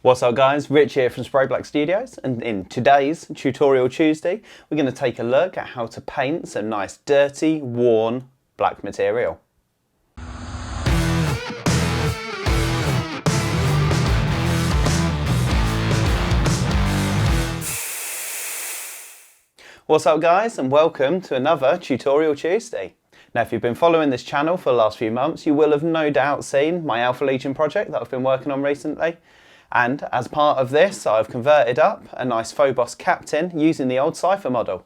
What's up guys, Rich here from Spray Black Studios, and in today's Tutorial Tuesday we're going to take a look at how to paint some nice dirty, worn black material. What's up guys, and welcome to another Tutorial Tuesday. Now if you've been following this channel for the last few months, you will have no doubt seen my Alpha Legion project that I've been working on recently. And as part of this, I've converted up a nice Phobos captain using the old Cypher model.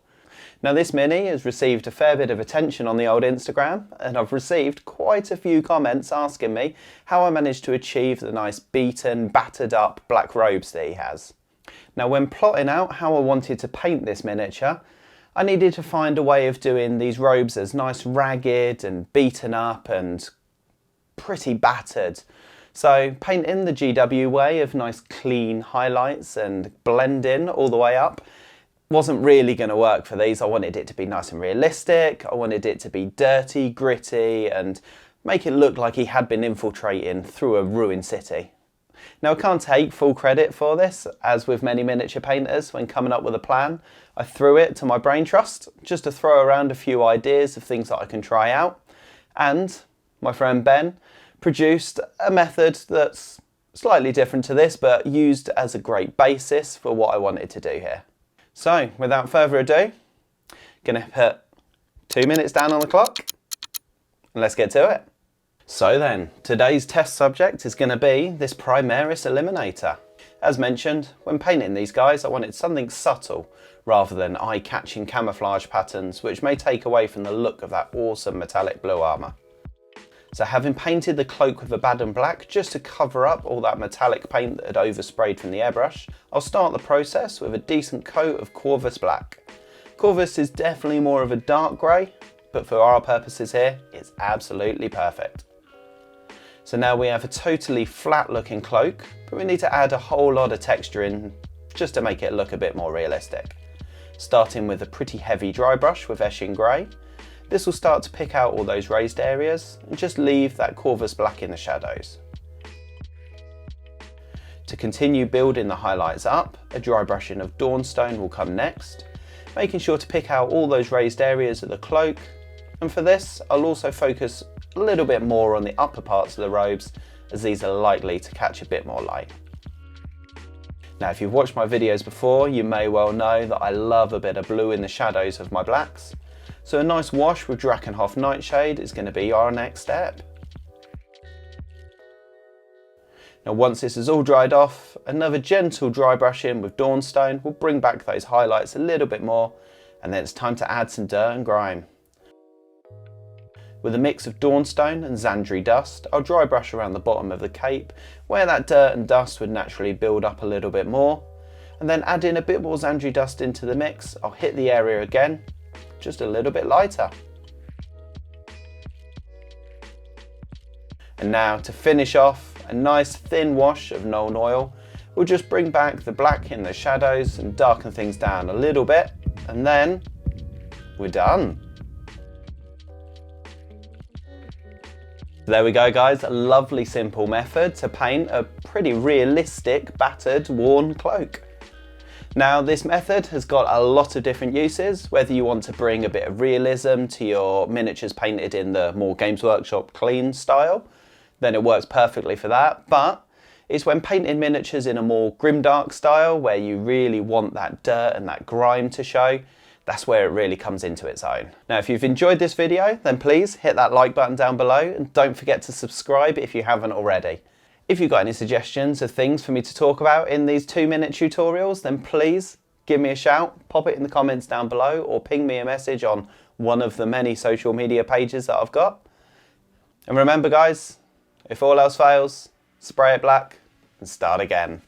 Now this mini has received a fair bit of attention on the old Instagram, and I've received quite a few comments asking me how I managed to achieve the nice beaten, battered up black robes that he has. Now when plotting out how I wanted to paint this miniature, I needed to find a way of doing these robes as nice ragged and beaten up and pretty battered. So painting the GW way of nice clean highlights and blending all the way up wasn't really going to work for these. I wanted it to be nice and realistic. I wanted it to be dirty, gritty, and make it look like he had been infiltrating through a ruined city. Now I can't take full credit for this, as with many miniature painters, when coming up with a plan, I threw it to my brain trust just to throw around a few ideas of things that I can try out. And my friend Ben produced a method that's slightly different to this, but used as a great basis for what I wanted to do here. So without further ado, gonna put 2 minutes down on the clock and let's get to it. So then, today's test subject is gonna be this Primaris Eliminator. As mentioned, when painting these guys, I wanted something subtle rather than eye-catching camouflage patterns, which may take away from the look of that awesome metallic blue armour. So having painted the cloak with a Baden black just to cover up all that metallic paint that had oversprayed from the airbrush, I'll start the process with a decent coat of Corvus black. Corvus is definitely more of a dark grey, but for our purposes here, it's absolutely perfect. So now we have a totally flat looking cloak, but we need to add a whole lot of texture in just to make it look a bit more realistic. Starting with a pretty heavy dry brush with Eshin Grey. This will start to pick out all those raised areas and just leave that Corvus black in the shadows. To continue building the highlights up, a dry brushing of Dawnstone will come next, making sure to pick out all those raised areas of the cloak. And for this, I'll also focus a little bit more on the upper parts of the robes, as these are likely to catch a bit more light. Now if you've watched my videos before, you may well know that I love a bit of blue in the shadows of my blacks. So a nice wash with Drakenhof Nightshade is going to be our next step. Now once this is all dried off, another gentle dry brush in with Dawnstone will bring back those highlights a little bit more, and then it's time to add some dirt and grime. With a mix of Dawnstone and Zandri dust, I'll dry brush around the bottom of the cape where that dirt and dust would naturally build up a little bit more, and then add in a bit more Zandri dust into the mix. I'll hit the area again, just a little bit lighter. And now to finish off, a nice thin wash of Nuln Oil will just bring back the black in the shadows and darken things down a little bit, and then we're done. There we go guys, a lovely simple method to paint a pretty realistic battered worn cloak. Now this method has got a lot of different uses, whether you want to bring a bit of realism to your miniatures painted in the more Games Workshop clean style, then it works perfectly for that. But it's when painting miniatures in a more grimdark style, where you really want that dirt and that grime to show, that's where it really comes into its own. Now if you've enjoyed this video, then please hit that like button down below, and don't forget to subscribe if you haven't already. If you've got any suggestions of things for me to talk about in these 2-minute tutorials, then please give me a shout, pop it in the comments down below, or ping me a message on one of the many social media pages that I've got. And remember guys, if all else fails, spray it black and start again.